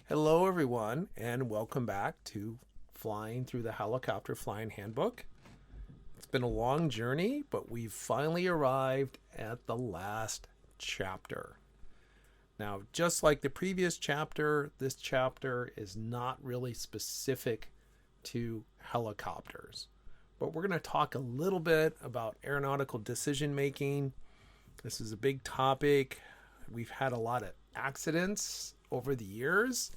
Hello, everyone, and welcome back to Flying Through the Helicopter Flying Handbook. It's been a long journey, but we've finally arrived at the last chapter. Now, just like the previous chapter, this chapter is not really specific to helicopters, but we're going to talk a little bit about aeronautical decision making. This is a big topic. We've had a lot of accidents over the years,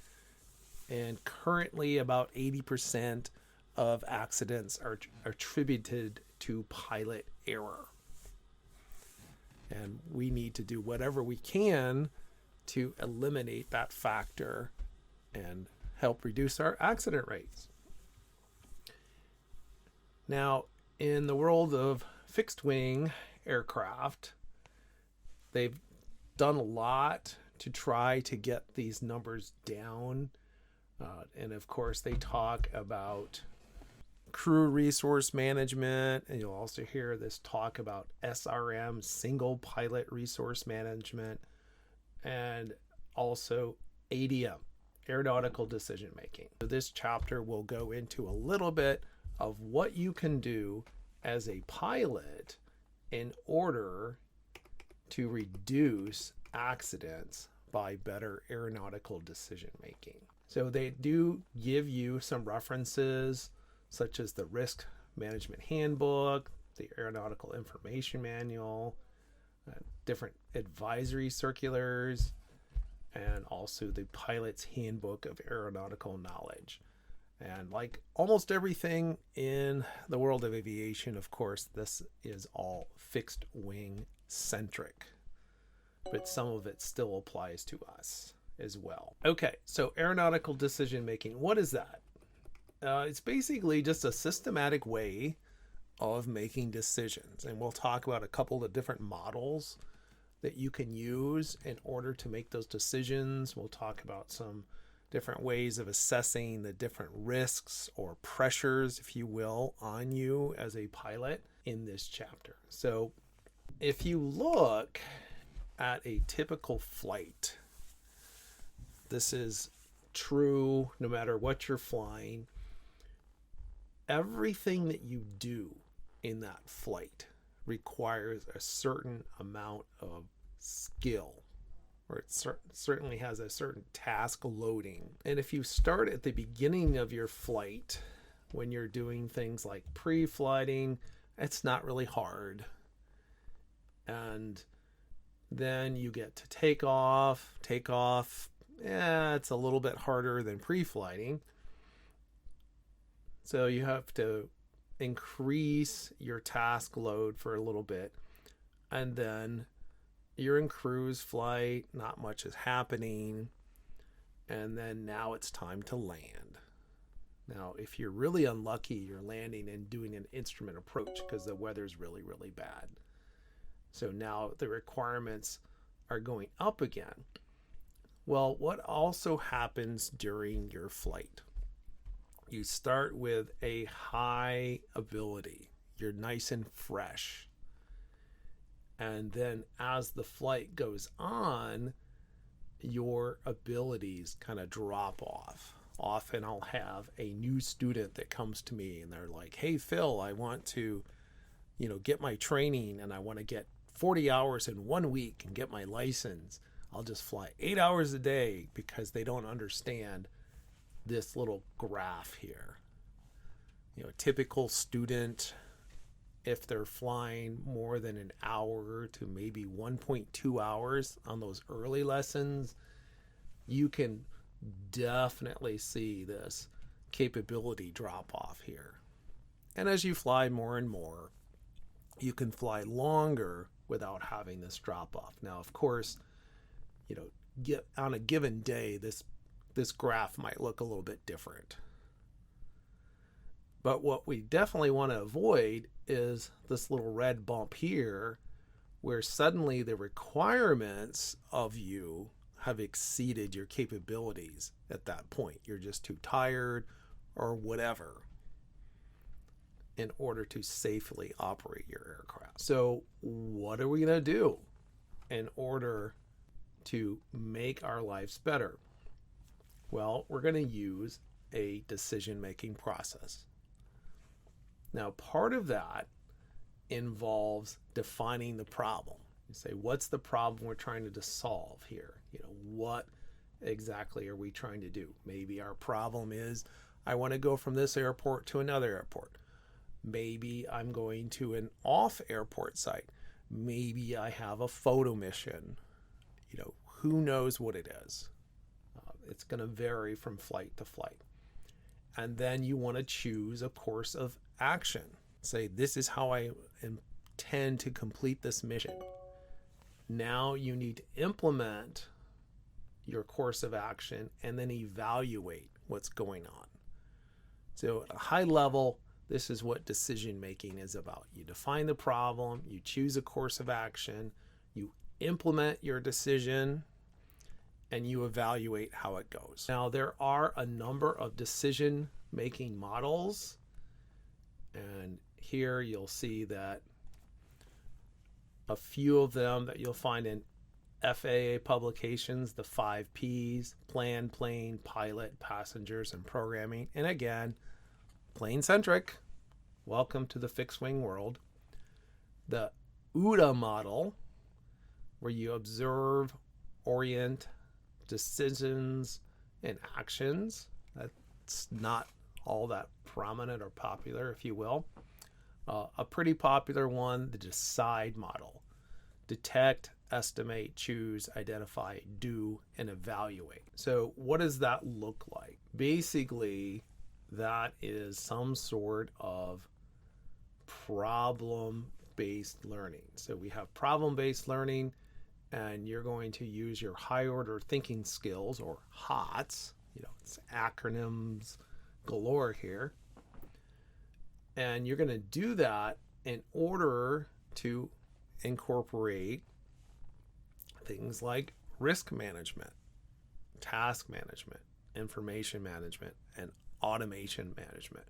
and currently about 80% of accidents are attributed to pilot error. And we need to do whatever we can to eliminate that factor and help reduce our accident rates. Now, in the world of fixed wing aircraft, they've done a lot to try to get these numbers down. And of course, they talk about crew resource management, and you'll also hear this talk about SRM, single pilot resource management, and also ADM, aeronautical decision making. So this chapter will go into a little bit of what you can do as a pilot in order to reduce accidents by better aeronautical decision making. So they do give you some references such as the Risk Management Handbook, the Aeronautical Information Manual, different advisory circulars, and also the Pilot's Handbook of Aeronautical Knowledge. And like almost everything in the world of aviation, of course, this is all fixed wing centric, but some of it still applies to us as well. Okay, so aeronautical decision making, what is that? It's basically just a systematic way of making decisions, and we'll talk about a couple of different models that you can use in order to make those decisions. We'll talk about some different ways of assessing the different risks or pressures, if you will, on you as a pilot in this chapter. So if you look at a typical flight, this is true no matter what you're flying. Everything that you do in that flight requires a certain amount of skill, or it certainly has a certain task loading. And if you start at the beginning of your flight, when you're doing things like pre-flighting, it's not really hard. And then you get to takeoff, it's a little bit harder than pre-flighting. So you have to increase your task load for a little bit. And then you're in cruise flight, not much is happening. And then now it's time to land. Now, if you're really unlucky, you're landing and doing an instrument approach because the weather's really, really bad. So now the requirements are going up again. Well, what also happens during your flight? You start with a high ability. You're nice and fresh. And then as the flight goes on, your abilities kind of drop off. Often I'll have a new student that comes to me and they're like, "Hey, Phil, I want to, get my training and I want to get 40 hours in 1 week and get my license. I'll just fly 8 hours a day," because they don't understand this little graph here. A typical student, if they're flying more than an hour to maybe 1.2 hours on those early lessons, you can definitely see this capability drop off here. And as you fly more and more, you can fly longer without having this drop off. Now, of course, on a given day, this graph might look a little bit different. But what we definitely want to avoid is this little red bump here, where suddenly the requirements of you have exceeded your capabilities at that point. You're just too tired or whatever in order to safely operate your aircraft. So what are we going to do in order to make our lives better? Well, we're going to use a decision-making process. Now, part of that involves defining the problem. You say, what's the problem we're trying to solve here? What exactly are we trying to do? Maybe our problem is, I want to go from this airport to another airport. Maybe I'm going to an off-airport site. Maybe I have a photo mission. Who knows what it is? It's going to vary from flight to flight. And then you want to choose a course of action. Say, this is how I intend to complete this mission. Now you need to implement your course of action and then evaluate what's going on. So at a high level, this is what decision making is about. You define the problem, you choose a course of action, you implement your decision, and you evaluate how it goes. Now, there are a number of decision making models, and here you'll see that a few of them that you'll find in FAA publications, the 5 Ps: plan, plane, pilot, passengers, and programming. And again, plane-centric. Welcome to the fixed-wing world. The OODA model, where you observe, orient, decisions, and actions. That's not all that prominent or popular, if you will. A pretty popular one, the DECIDE model. Detect, estimate, choose, identify, do, and evaluate. So what does that look like? Basically, that is some sort of problem-based learning. So we have problem-based learning, and you're going to use your high-order thinking skills, or HOTS. It's acronyms galore here. And you're going to do that in order to incorporate things like risk management, task management, information management, and automation management.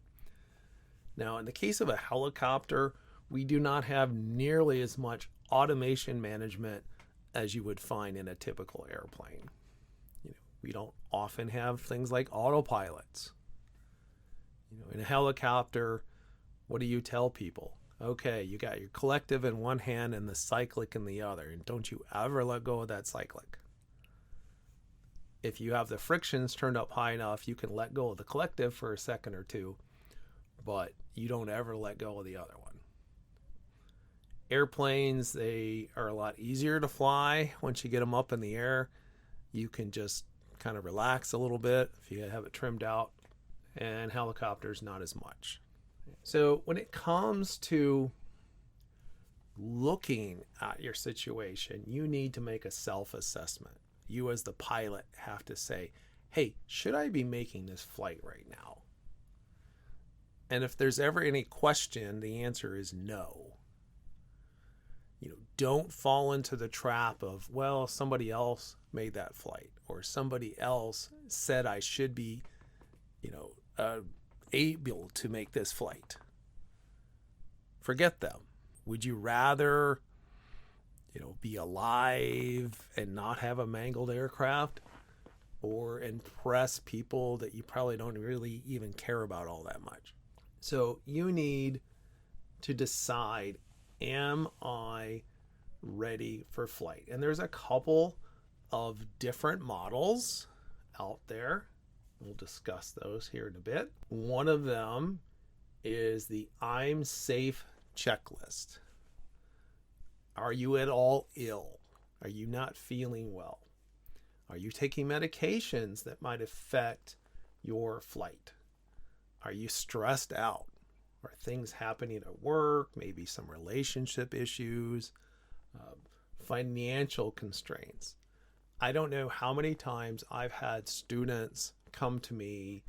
Now, in the case of a helicopter, we do not have nearly as much automation management as you would find in a typical airplane. We don't often have things like autopilots. In a helicopter, what do you tell people? Okay, you got your collective in one hand and the cyclic in the other, and don't you ever let go of that cyclic. If you have the frictions turned up high enough, you can let go of the collective for a second or two, but you don't ever let go of the other one. Airplanes, they are a lot easier to fly. Once you get them up in the air, you can just kind of relax a little bit if you have it trimmed out, and helicopters, not as much. So when it comes to looking at your situation, you need to make a self-assessment. You as the pilot have to say, hey, should I be making this flight right now? And if there's ever any question, the answer is no. Don't fall into the trap of, well, somebody else made that flight, or somebody else said I should be, able to make this flight. Forget them. Would you rather, be alive and not have a mangled aircraft, or impress people that you probably don't really even care about all that much? So you need to decide, am I ready for flight? And there's a couple of different models out there. We'll discuss those here in a bit. One of them is the I'm safe checklist. Are you at all ill? Are you not feeling well? Are you taking medications that might affect your flight? Are you stressed out? Are things happening at work? Maybe some relationship issues, financial constraints. I don't know how many times I've had students come to me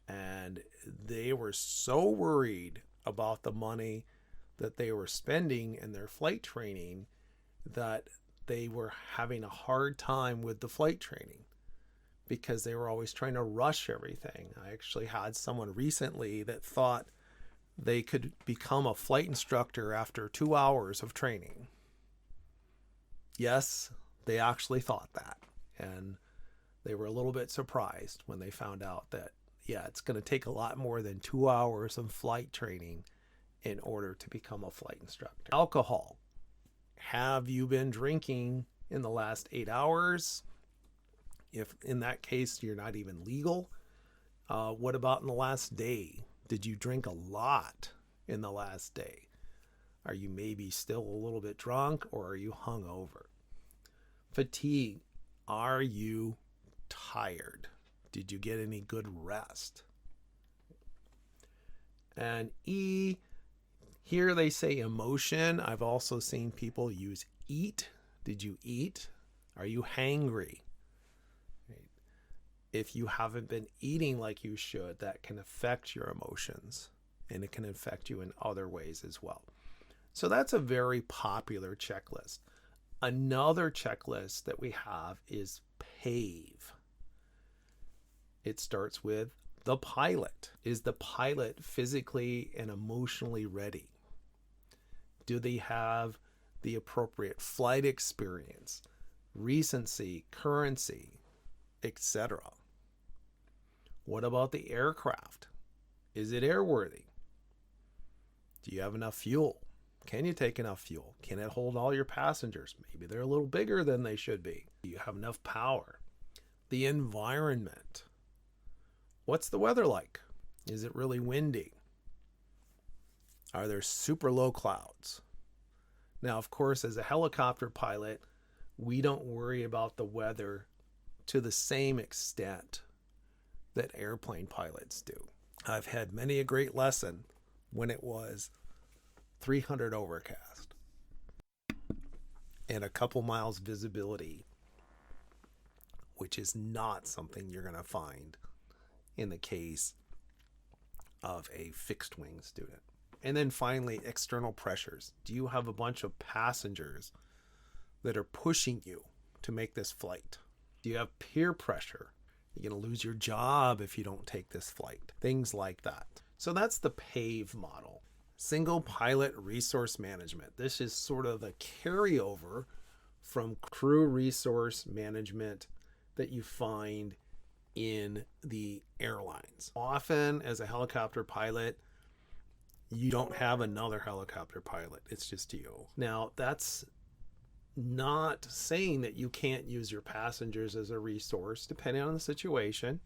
and they were so worried about the money that they were spending in their flight training that they were having a hard time with the flight training because they were always trying to rush everything. I actually had someone recently that thought they could become a flight instructor after 2 hours of training. Yes, they actually thought that. And They were a little bit surprised when they found out that, yeah, it's going to take a lot more than 2 hours of flight training in order to become a flight instructor. Alcohol. Have you been drinking in the last 8 hours? If in that case you're not even legal. What about in the last day? Did you drink a lot in the last day? Are you maybe still a little bit drunk, or are you hungover? Fatigue. Are you tired? Did you get any good rest? And E, here they say emotion. I've also seen people use eat. Did you eat? Are you hangry? If you haven't been eating like you should, that can affect your emotions, and it can affect you in other ways as well. So that's a very popular checklist. Another checklist that we have is PAVE. It starts with the pilot. Is the pilot physically and emotionally ready? Do they have the appropriate flight experience, recency, currency, etc.? What about the aircraft? Is it airworthy? Do you have enough fuel? Can you take enough fuel? Can it hold all your passengers? Maybe they're a little bigger than they should be. Do you have enough power? The environment. What's the weather like? Is it really windy? Are there super low clouds? Now, of course, as a helicopter pilot, we don't worry about the weather to the same extent that airplane pilots do. I've had many a great lesson when it was 300 overcast and a couple miles visibility, which is not something you're going to find in the case of a fixed wing student. And then finally, external pressures. Do you have a bunch of passengers that are pushing you to make this flight? Do you have peer pressure? You're going to lose your job if you don't take this flight. Things like that. So that's the PAVE model. Single pilot resource management. This is sort of the carryover from crew resource management that you find in the airlines. Often as a helicopter pilot, you don't have another helicopter pilot. It's just you. Now, that's not saying that you can't use your passengers as a resource. Depending on the situation,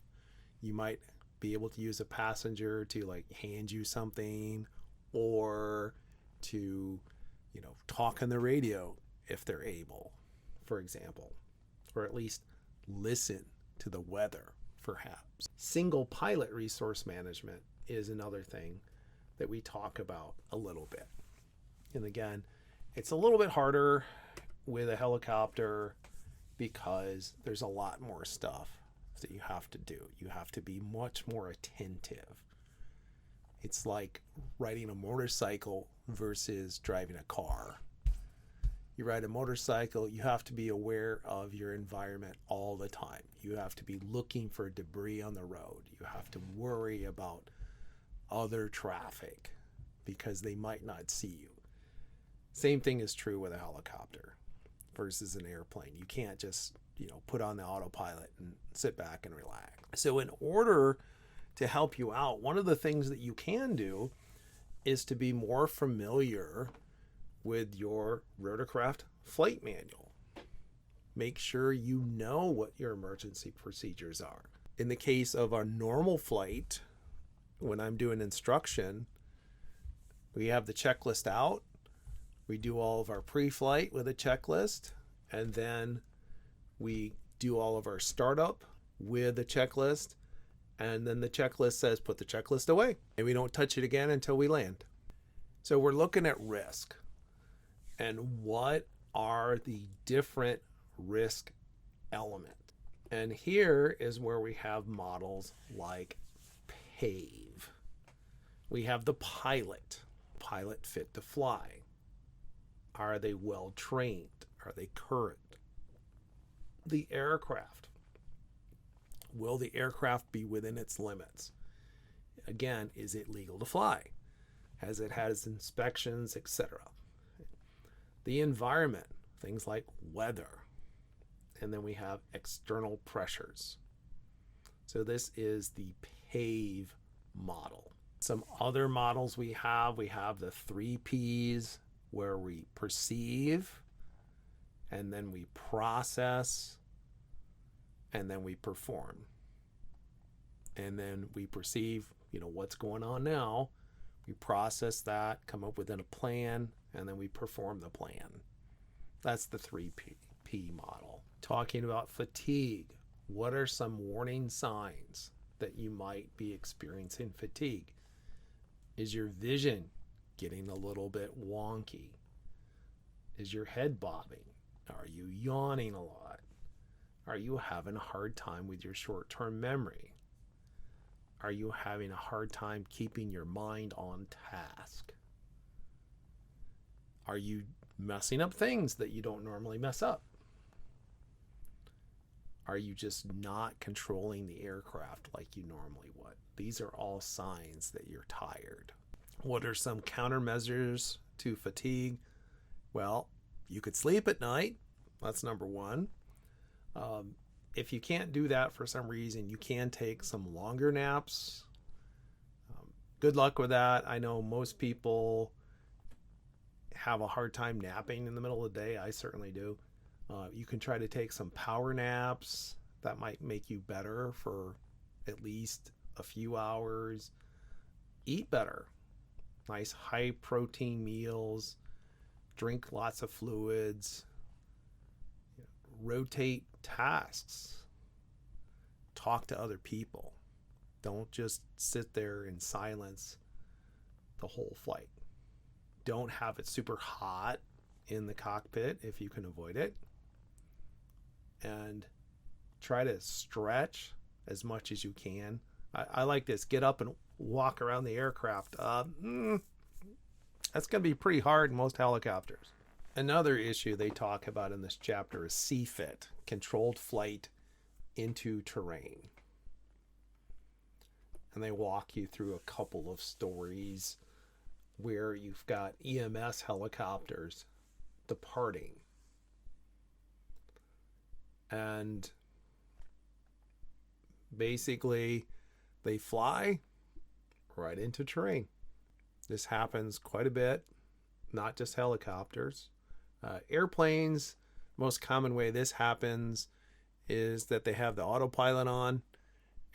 you might be able to use a passenger to like hand you something, or to, talk on the radio if they're able, for example, or at least listen to the weather, perhaps. Single pilot resource management is another thing that we talk about a little bit. And again, it's a little bit harder with a helicopter because there's a lot more stuff that you have to do. You have to be much more attentive. It's like riding a motorcycle versus driving a car. You ride a motorcycle, you have to be aware of your environment all the time. You have to be looking for debris on the road. You have to worry about other traffic because they might not see you. Same thing is true with a helicopter versus an airplane. You can't just, put on the autopilot and sit back and relax. So in order to help you out, one of the things that you can do is to be more familiar with your rotorcraft flight manual. Make sure you know what your emergency procedures are. In the case of a normal flight, when I'm doing instruction, we have the checklist out. We do all of our pre-flight with a checklist, and then we do all of our startup with a checklist, and then the checklist says put the checklist away, and we don't touch it again until we land. So we're looking at risk and what are the different risk elements. And here is where we have models like PAVE. We have the pilot fit to fly. Are they well trained? Are they current? The aircraft. Will the aircraft be within its limits? Again, is it legal to fly? Has it had its inspections, etc.? The environment, things like weather. and then we have external pressures. So this is the PAVE model. Some other models we have the 3 Ps, where we perceive, and then we process, and then we perform. And then we perceive, what's going on now. We process that, come up with a plan, and then we perform the plan. That's the 3P model. Talking about fatigue, what are some warning signs that you might be experiencing fatigue? Is your vision getting a little bit wonky? Is your head bobbing? Are you yawning a lot? Are you having a hard time with your short-term memory? Are you having a hard time keeping your mind on task? Are you messing up things that you don't normally mess up? Are you just not controlling the aircraft like you normally would? These are all signs that you're tired. What are some countermeasures to fatigue? Well, you could sleep at night. That's number one. If you can't do that for some reason, you can take some longer naps. Good luck with that. I know most people have a hard time napping in the middle of the day. I certainly do. You can try to take some power naps. That might make you better for at least a few hours. Eat better. Nice high protein meals. Drink lots of fluids. Rotate tasks. Talk to other people. Don't just sit there in silence the whole flight. Don't have it super hot in the cockpit if you can avoid it. And try to stretch as much as you can. I like this. Get up and walk around the aircraft. That's going to be pretty hard in most helicopters. Another issue they talk about in this chapter is CFIT, controlled flight into terrain. And they walk you through a couple of stories where you've got EMS helicopters departing. And basically, they fly right into terrain. This happens quite a bit, not just helicopters. Airplanes, most common way this happens is that they have the autopilot on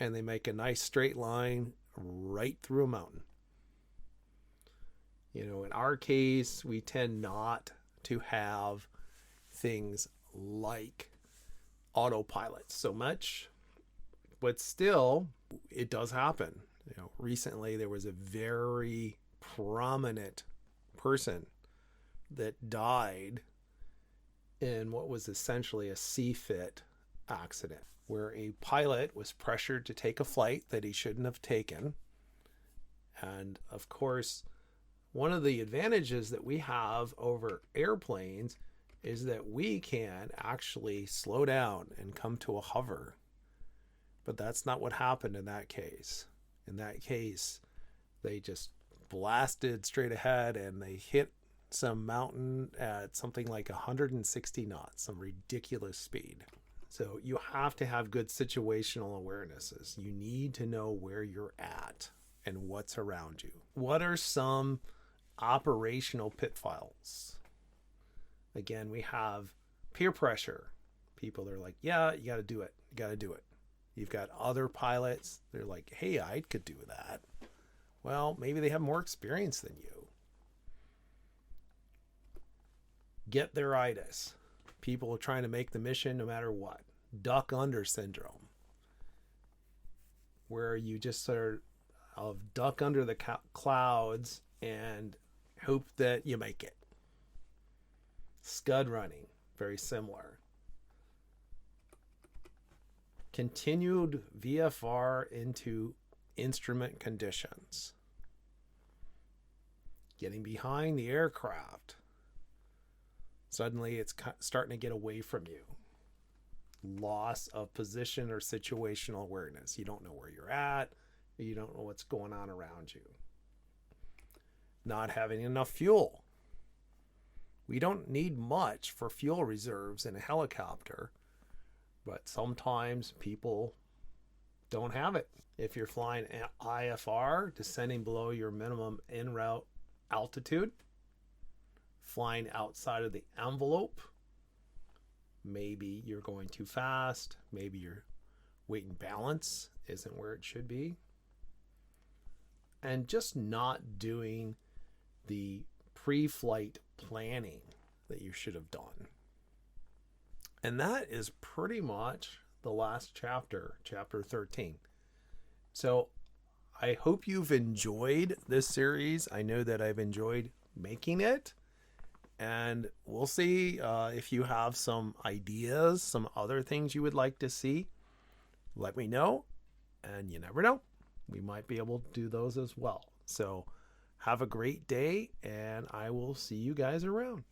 and they make a nice straight line right through a mountain. In our case, we tend not to have things like autopilot so much, but still it does happen. Recently there was a very prominent person that died in what was essentially a CFIT accident, where a pilot was pressured to take a flight that he shouldn't have taken. And of course, one of the advantages that we have over airplanes is that we can actually slow down and come to a hover. But that's not what happened in that case. In that case, they just blasted straight ahead and they hit some mountain at something like 160 knots, some ridiculous speed. So you have to have good situational awarenesses. You need to know where you're at and what's around you. What are some operational pitfalls? Again, we have peer pressure. People are like, yeah, you got to do it. You got to do it. You've got other pilots. They're like, hey, I could do that. Well, maybe they have more experience than you. Get theiritis. People are trying to make the mission no matter what. Duck under syndrome, where you just sort of duck under the clouds and hope that you make it. Scud running, very similar. Continued VFR into instrument conditions. Getting behind the aircraft. Suddenly it's starting to get away from you. Loss of position or situational awareness. You don't know where you're at. You don't know what's going on around you. Not having enough fuel. We don't need much for fuel reserves in a helicopter. But sometimes people don't have it. If you're flying IFR, descending below your minimum en route altitude, flying outside of the envelope, maybe you're going too fast, maybe your weight and balance isn't where it should be, and just not doing the pre-flight planning that you should have done. And that is pretty much the last chapter, chapter 13. So I hope you've enjoyed this series. I know that I've enjoyed making it. And we'll see if you have some ideas, some other things you would like to see. Let me know. And you never know, we might be able to do those as well. So have a great day, and I will see you guys around.